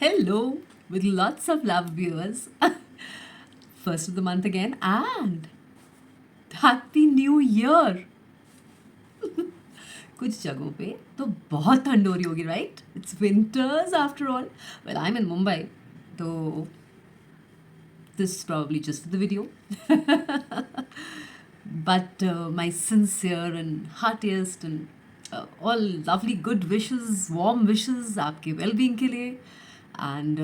Hello, with lots of love, viewers. First of the month again, and Happy New Year! कुछ जगहों पे तो बहुत ठंड हो रही होगी, right? It's winters after all. Well, I am in Mumbai, तो this is probably just for the video. But my sincere and heartiest and all lovely good wishes, warm wishes आपके well-being के लिए. And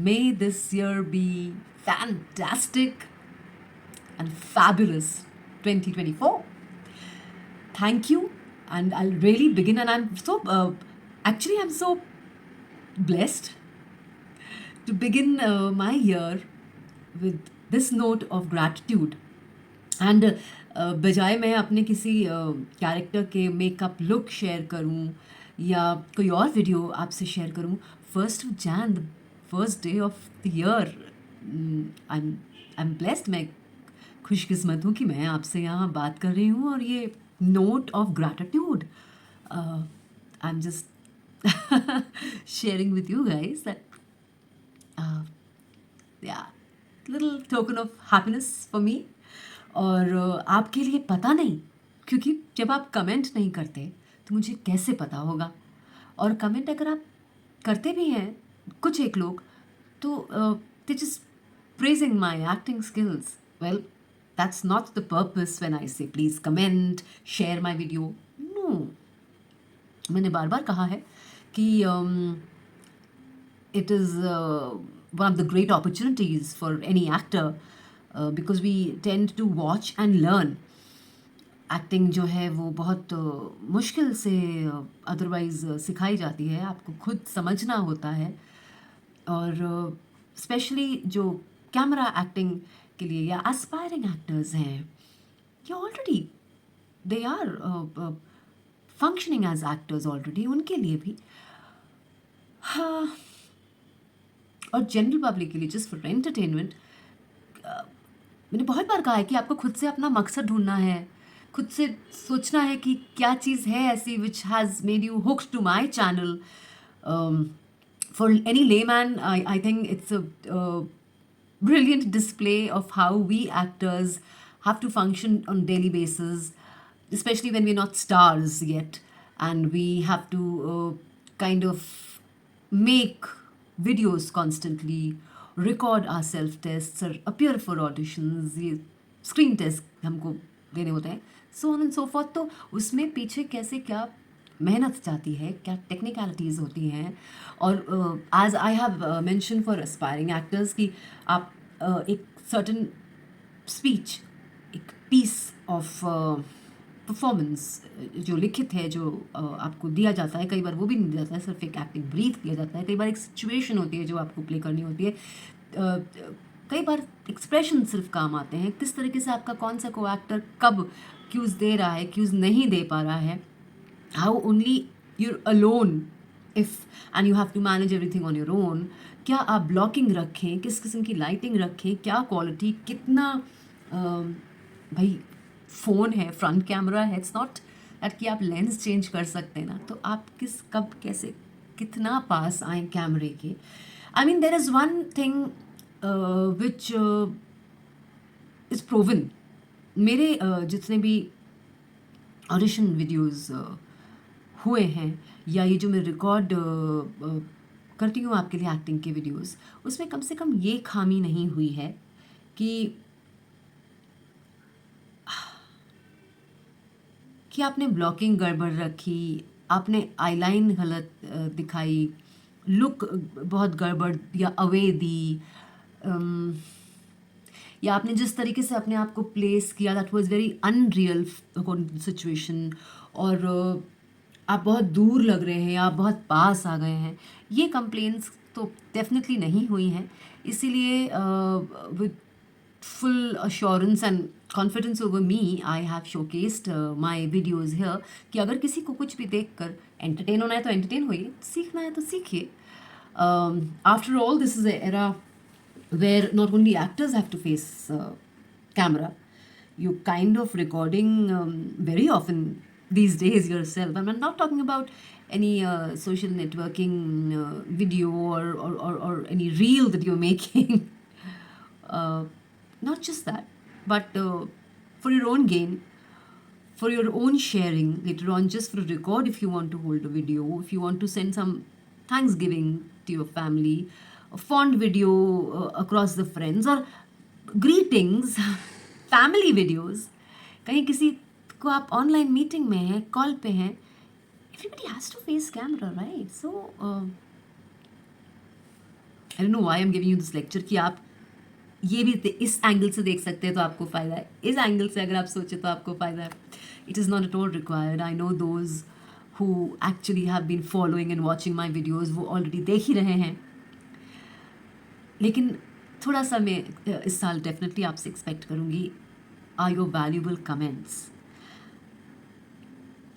may this year be fantastic and fabulous 2024. Thank you. And I'll really begin. And I'm so, actually, I'm so blessed to begin my year with this note of gratitude. And बजाय मैं अपने किसी character के makeup look share करूं या कोई और video आपसे शेयर करूं, 1st of Jan, the first day of the year, I am blessed. मैं खुशकिस्मत हूँ कि मैं आपसे यहाँ बात कर रही हूँ और ये note of gratitude I am just sharing with you guys that या little token of happiness for me. और आपके लिए पता नहीं, क्योंकि जब आप कमेंट नहीं करते तो मुझे कैसे पता होगा. और कमेंट अगर आप करते भी हैं कुछ एक लोग, तो they just praising my acting skills. Well, that's not the purpose when I say please comment, share my video. No, मैंने बार बार कहा है कि it is one of the great opportunities for any actor because we tend to watch and learn. Acting जो है वो बहुत मुश्किल से अदरवाइज़ सिखाई जाती है, आपको खुद समझना होता है. और स्पेशली जो कैमरा एक्टिंग के लिए या एस्पायरिंग एक्टर्स हैं, ये already they are functioning as actors already, उनके लिए भी. हाँ, और जनरल पब्लिक के लिए जस्ट फॉर एंटरटेनमेंट. मैंने बहुत बार कहा है कि आपको खुद से अपना मकसद ढूंढना है, खुद से सोचना है कि क्या चीज़ है ऐसी which has made you hooked to my channel. For any layman I think it's a brilliant display of how we actors have to function on daily basis, especially when we're not stars yet, and we have to kind of make videos constantly, record our self tests or appear for auditions, ये screen test हमको देने होते हैं, so on and so forth. तो उसमें पीछे कैसे क्या मेहनत जाती है, क्या टेक्निकलिटीज़ होती हैं. और as I have mention for aspiring actors कि आप एक सर्टन स्पीच, एक पीस ऑफ परफॉर्मेंस जो लिखित है, जो आपको दिया जाता है, कई बार वो भी नहीं दिया जाता है, सिर्फ एक एक्टिंग ब्रीथ किया जाता है. कई बार एक सिचुएशन होती है जो आपको प्ले करनी होती है. कई बार एक्सप्रेशन सिर्फ काम आते हैं, किस तरीके से आपका कौन सा को एक्टर कब क्यूज़ दे रहा है, क्यूज़ नहीं दे पा रहा है, how only you're alone if and you have to manage everything on your own. क्या आप ब्लॉकिंग रखें, किस किस्म की लाइटिंग रखें, क्या क्वालिटी, कितना भाई फ़ोन है, फ्रंट कैमरा है, इट्स नॉट दैट कि आप लेंस चेंज कर सकते हैं ना, तो आप किस कब कैसे कितना पास आए कैमरे के. I mean there is one thing which is proven. मेरे जितने भी ऑडिशन वीडियोज़ हुए हैं या ये जो मैं रिकॉर्ड करती हूँ आपके लिए एक्टिंग के वीडियोस, उसमें कम से कम ये खामी नहीं हुई है कि आपने ब्लॉकिंग गड़बड़ रखी, आपने आईलाइन गलत दिखाई, लुक बहुत गड़बड़ या अवे दी, या आपने जिस तरीके से अपने आप को प्लेस किया that was very unreal situation, और आप बहुत दूर लग रहे हैं या आप बहुत पास आ गए हैं. ये कंप्लेंट्स तो डेफिनेटली नहीं हुई हैं. इसीलिए with full assurance and confidence over me I have showcased my videos here कि अगर किसी को कुछ भी देखकर एंटरटेन होना है तो एंटरटेन होइए, सीखना है तो सीखिए. After all, this is a era where not only actors have to face camera, you kind of recording very often these days yourself. And I'm not talking about any social networking video or any reel that you're making. uh, Not just that, but for your own gain, for your own sharing later on, just for a record, if you want to hold a video, if you want to send some thanksgiving to your family, a fond video across the friends, or greetings, family videos, कहीं किसी को आप online meeting में हैं, call पे हैं, everybody has to face camera, right? So I don't know why I'm giving you this lecture कि आप ये भी इस एंगल से देख सकते हैं तो आपको फ़ायदा है, इस एंगल से अगर आप सोचें तो आपको फ़ायदा है. It is not at all required. I know those who actually have been following and watching my videos, वो ऑलरेडी देख ही रहे हैं. लेकिन थोड़ा सा मैं इस साल डेफिनेटली आपसे एक्सपेक्ट करूँगी, are your valuable comments.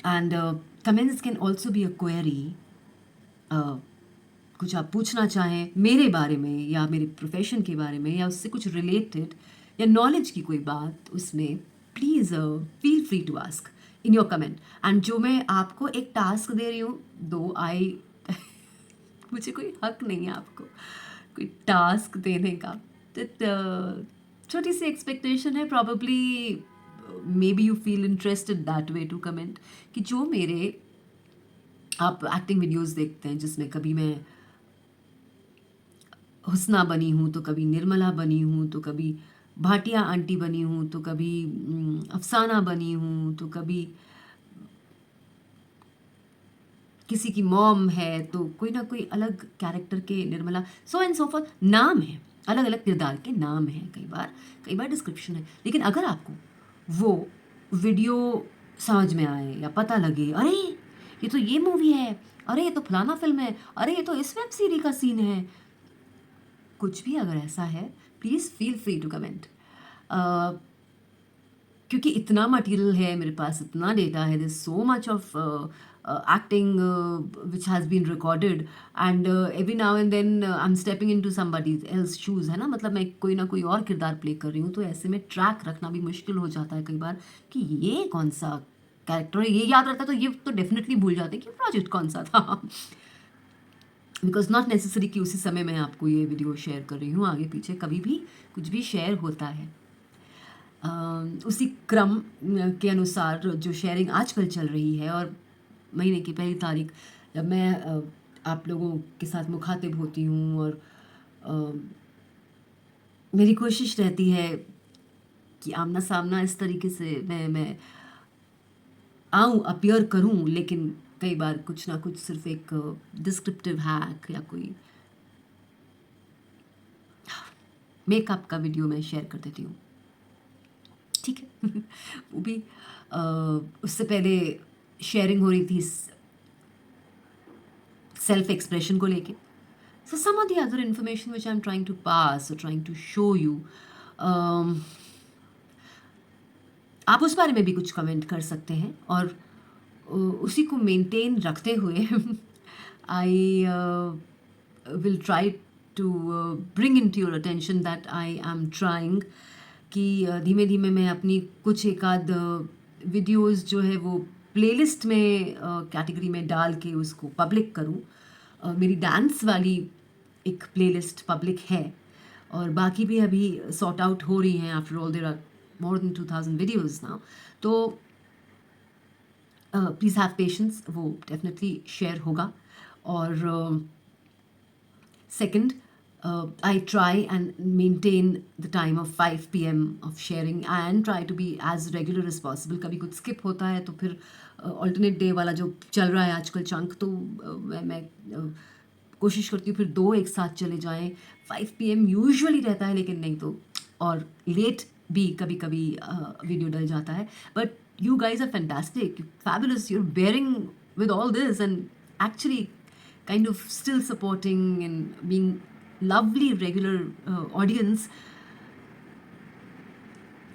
And comments can also be a query. कुछ आप पूछना चाहें मेरे बारे में या मेरे प्रोफेशन के बारे में या उससे कुछ रिलेटेड या नॉलेज की कोई बात, उसमें please feel free to ask in your comment. And जो मैं आपको एक टास्क दे रही हूँ, दो आई मुझे कोई हक नहीं है आपको कोई टास्क देने का. तो छोटी सी एक्सपेक्टेशन है, probably maybe you feel interested that way to comment, कि जो मेरे आप एक्टिंग वीडियोस देखते हैं जिसमें कभी मैं हुस्ना बनी हूँ, तो कभी निर्मला बनी हूँ, तो कभी भाटिया आंटी बनी हूँ, तो कभी अफसाना बनी हूँ, तो कभी किसी की मॉम है, तो कोई ना कोई अलग कैरेक्टर के Nirmala, so and so for नाम है, अलग अलग किरदार के नाम हैं, कई बार डिस्क्रिप्शन है. लेकिन अगर आपको वो वीडियो समझ में आए या पता लगे, अरे ये तो ये मूवी है, अरे ये तो फलाना फिल्म है, अरे ये तो इस वेब सीरीज का सीन है, कुछ भी अगर ऐसा है, please feel free to comment. क्योंकि इतना मटेरियल है मेरे पास, इतना डेटा है, this so much of acting which has been recorded, and every now and then I am stepping into somebody else shoes, है ना. मतलब मैं कोई ना कोई और किरदार प्ले कर रही हूँ, तो ऐसे में ट्रैक रखना भी मुश्किल हो जाता है कई बार कि ये कौन सा कैरेक्टर है, ये याद रहता है तो ये तो डेफिनेटली भूल जाते हैं कि प्रोजेक्ट कौन सा था. बिकॉज नॉट नेसेसरी कि उसी समय मैं आपको ये वीडियो शेयर कर रही हूँ, आगे पीछे कभी भी कुछ भी शेयर होता है. उसी क्रम के अनुसार जो शेयरिंग आजकल चल रही है, और महीने की पहली तारीख जब मैं आप लोगों के साथ मुखातिब होती हूँ, और मेरी कोशिश रहती है कि आमना सामना इस तरीके से मैं आऊँ, अपीयर करूँ, लेकिन कई बार कुछ ना कुछ सिर्फ एक डिस्क्रिप्टिव हैक या कोई मेकअप का वीडियो मैं शेयर कर देती हूँ, ठीक है. वो भी उससे पहले शेयरिंग हो रही थी सेल्फ एक्सप्रेशन को लेके. So some of the other information which I'm trying to pass or trying to show you, आप उस बारे में भी कुछ कमेंट कर सकते हैं, और उसी को मेंटेन रखते हुए I will try to bring into your attention that I am trying कि धीमे धीमे मैं अपनी कुछ एक आध वीडियोज़ जो है वो प्लेलिस्ट में कैटेगरी में डाल के उसको पब्लिक करूँ. मेरी डांस वाली एक प्लेलिस्ट पब्लिक है, और बाकी भी अभी सॉर्ट आउट हो रही हैं. After all there are more than 2000 videos now, तो प्लीज़ हैव पेशेंस, वो डेफिनेटली शेयर होगा. और second, I try and maintain the time of 5 p.m. of sharing and try to be as regular as possible. कभी कुछ skip होता है तो फिर alternate day वाला जो चल रहा है आजकल चंक, तो मैं कोशिश करती हूँ फिर 2 एक साथ चले जाएं. 5 p.m. यूजुअली रहता है, लेकिन नहीं तो और लेट भी कभी कभी वीडियो डल जाता है. But you guys are fantastic, fabulous, you're bearing with all this and actually kind of still supporting and being lovely regular audience,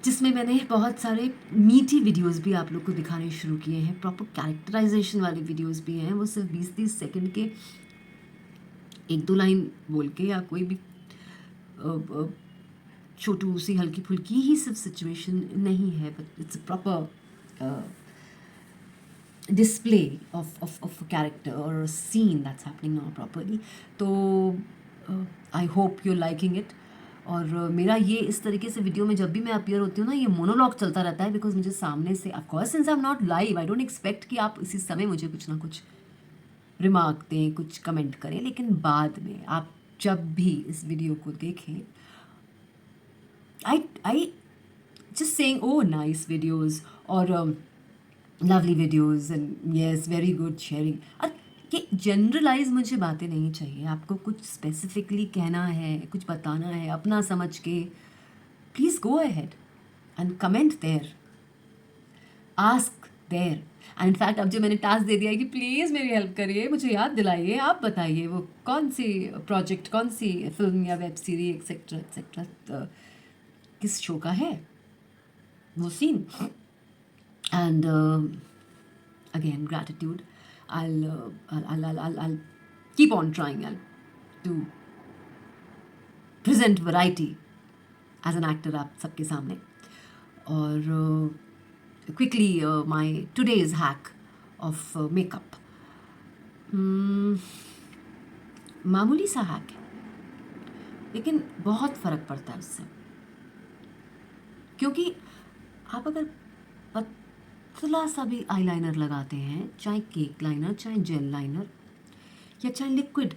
जिसमें मैंने बहुत सारे मीठी वीडियोस भी आप लोग को दिखाने शुरू किए हैं. प्रॉपर कैरेक्टराइजेशन वाले वीडियोस भी हैं, वो सिर्फ 20-30 सेकंड के 1-2 लाइन बोल के या कोई भी छोटू सी हल्की फुल्की ही सिर्फ सिचुएशन नहीं है, but it's a proper display of a character or a scene that's happening now properly. तो I hope you're liking it. और मेरा ये इस तरीके से वीडियो में जब भी मैं अपीयर होती हूँ ना, ये मोनोलॉग चलता रहता है, बिकॉज मुझे सामने से, of course since I am not live, I don't expect कि आप इसी समय मुझे कुछ ना कुछ रिमार्क दें, कुछ कमेंट करें, लेकिन बाद में आप जब भी इस वीडियो को देखें, आई just saying, oh, nice videos or lovely videos and yes, very good sharing. और ये जनरलाइज मुझे बातें नहीं चाहिए, आपको कुछ स्पेसिफिकली कहना है, कुछ बताना है अपना समझ के, please go ahead and comment there, ask there. And in fact अब जो मैंने टास्क दे दिया है कि प्लीज़ मेरी हेल्प करिए, मुझे याद दिलाइए, आप बताइए वो कौन सी प्रोजेक्ट, कौन सी फिल्म या वेब सीरीज एक्सेट्रा एक्सेट्रा किस शो का है वो scene. And again, gratitude. I'll keep on trying to present variety as an actor आप सबके सामने. और quickly my today's hack of makeup. मामूली सा हैक है, लेकिन बहुत फ़र्क पड़ता है उससे, क्योंकि आप अगर पतला सा भी आईलाइनर लगाते हैं, चाहे केक लाइनर, चाहे जेल लाइनर, या चाहे लिक्विड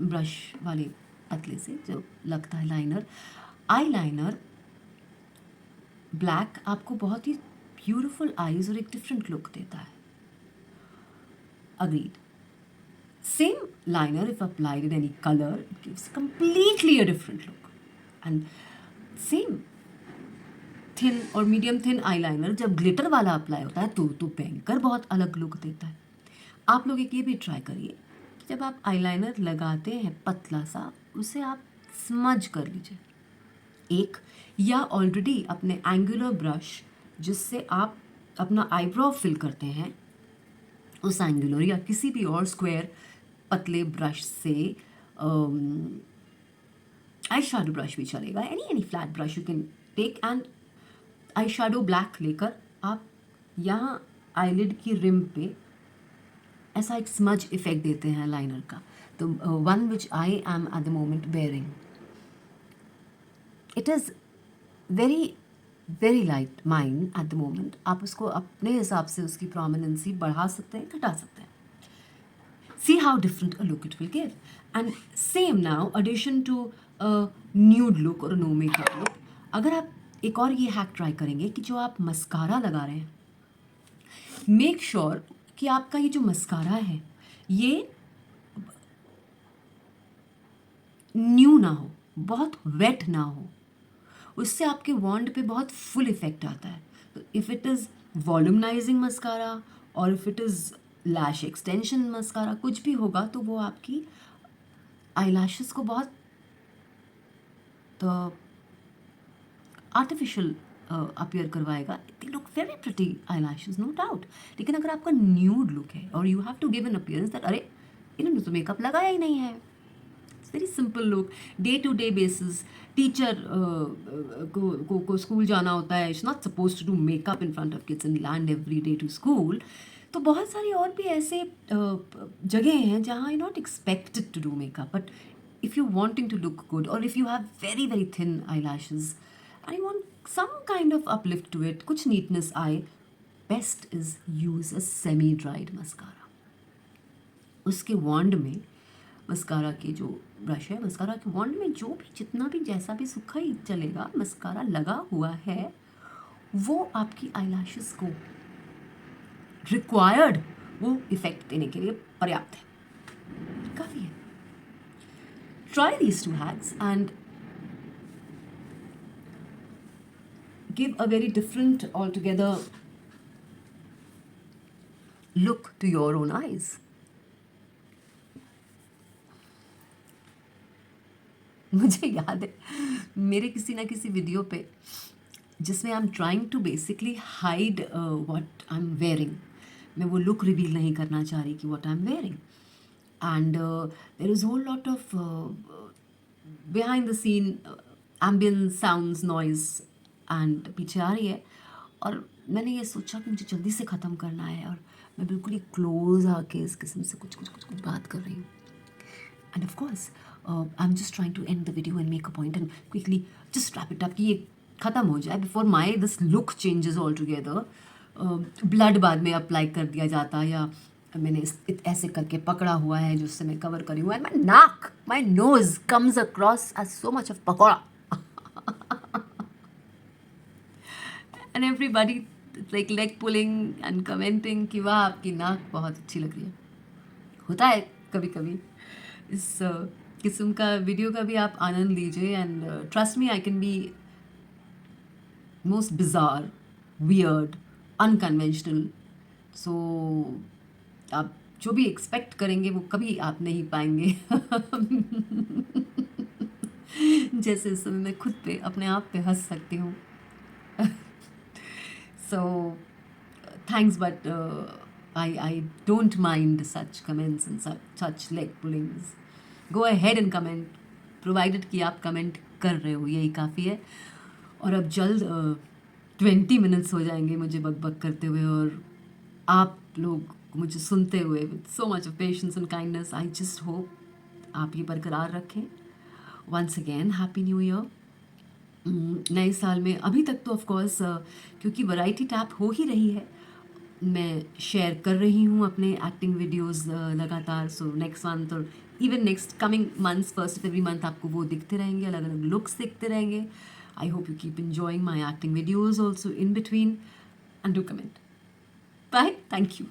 ब्रश वाले पतले से जो लगता है लाइनर, आईलाइनर ब्लैक आपको बहुत ही ब्यूटीफुल आईज और एक डिफरेंट लुक देता है. Agreed. Same liner if applied in any colour gives completely a different look. And same thin और मीडियम थिन आईलाइनर जब ग्लिटर वाला अप्लाई होता है तो भयंकर बहुत अलग लुक देता है. आप लोग एक ये भी ट्राई करिए, जब आप आईलाइनर लगाते हैं पतला सा, उसे आप स्मज कर लीजिए एक, या ऑलरेडी अपने एंगुलर ब्रश जिससे आप अपना आईब्रो फिल करते हैं, उस एंगुलर या किसी भी और स्क्वायर पतले ब्रश से, आई शैडो ब्रश भी चलेगा, any flat brush you can take, and eye shadow black लेकर आप यहाँ आईलिड की रिम पे ऐसा एक स्मज इफेक्ट देते हैं लाइनर का. तो one which I am at the moment wearing, it is very very light mine at the moment. आप उसको अपने हिसाब से उसकी प्रोमिनेंसी बढ़ा सकते हैं, घटा सकते हैं. See how different a look it will give. And same now, addition to a nude look or a no makeup look, अगर आप एक और ये हैक ट्राई करेंगे कि जो आप मस्कारा लगा रहे हैं, मेक श्योर कि आपका ये जो मस्कारा है ये न्यू ना हो, बहुत वेट ना हो, उससे आपके वॉन्ड पे बहुत फुल इफेक्ट आता है. तो if it is volumising mascara और if it is lash extension mascara, कुछ भी होगा तो वो आपकी आईलैशेस को बहुत आर्टिफिशियल अपीयर करवाएगा. They look very pretty eyelashes, no doubt. लेकिन अगर आपका न्यूड लुक है और you have to give an appearance that अरे इन्होंने तो मेकअप लगाया ही नहीं है, it's very simple look. Day to day basis teacher को स्कूल जाना होता है, it's not suppose to do makeup in front of kids and land every day to school. तो बहुत सारी और भी ऐसे जगह हैं जहाँ you not expected to do makeup, but if you wanting to look good और if you have very very thin eyelashes and you want some kind of uplift to it, कुछ नीटनेस आए, best is use a semi dried mascara. उसके wand में mascara के जो brush है, mascara के वॉन्ड में जो भी जितना भी जैसा भी सूखा ही चलेगा, मस्कारा लगा हुआ है वो आपकी आईलैशेस को रिक्वायर्ड वो इफेक्ट देने के लिए पर्याप्त है, काफ़ी है. Try these two hacks and give a very different altogether look to your own eyes. मुझे याद है मेरे किसी ना किसी वीडियो पे जिसमें I am trying to basically hide what I am wearing, मैं वो लुक रिवील नहीं करना चाह रही कि what I am wearing, and there is whole lot of behind the scene ambient sounds, noise and पीछे आ रही है, और मैंने ये सोचा कि मुझे जल्दी से ख़त्म करना है, और मैं बिल्कुल ही क्लोज आके इस किस्म से कुछ बात कर रही हूँ. And of course, I'm just trying to end the video and make a point and quickly just wrap it up कि ये ख़त्म हो जाए before my this look changes altogether. Blood बाद में अप्लाई कर दिया जाता, या मैंने ऐसे करके पकड़ा हुआ है जिससे मैं कवर करी हूँ, एंड माई नाक, my nose comes across as so much of pakora. And everybody like leg pulling and commenting कि वाह आपकी नाक बहुत अच्छी लग रही है. होता है कभी कभी. इस किस्म का वीडियो का भी आप आनंद लीजिए, and trust me, I can be most bizarre, weird, unconventional. So आप जो भी एक्सपेक्ट करेंगे वो कभी आप नहीं पाएंगे. जैसे इस समय मैं खुद पे, अपने आप पे हंस सकती हूँ. So thanks, but I don't mind such comments and such leg pullings. Go ahead and comment, provided कि आप कमेंट कर रहे हो, यही काफ़ी है. और अब जल्द 20 मिनट्स हो जाएंगे मुझे बक बक करते हुए, और आप लोग मुझे सुनते हुए with so much of patience and kindness. I just hope आप ये बरकरार रखें. Once again happy new year. नए साल में अभी तक तो ऑफ कोर्स क्योंकि वैरायटी टैप हो ही रही है, मैं शेयर कर रही हूँ अपने एक्टिंग वीडियोस लगातार. सो नेक्स्ट मंथ और even next coming months, first of every month आपको वो दिखते रहेंगे, अलग अलग लुक्स दिखते रहेंगे. I hope you keep enjoying my acting videos also in between, and do comment. Bye, thank you.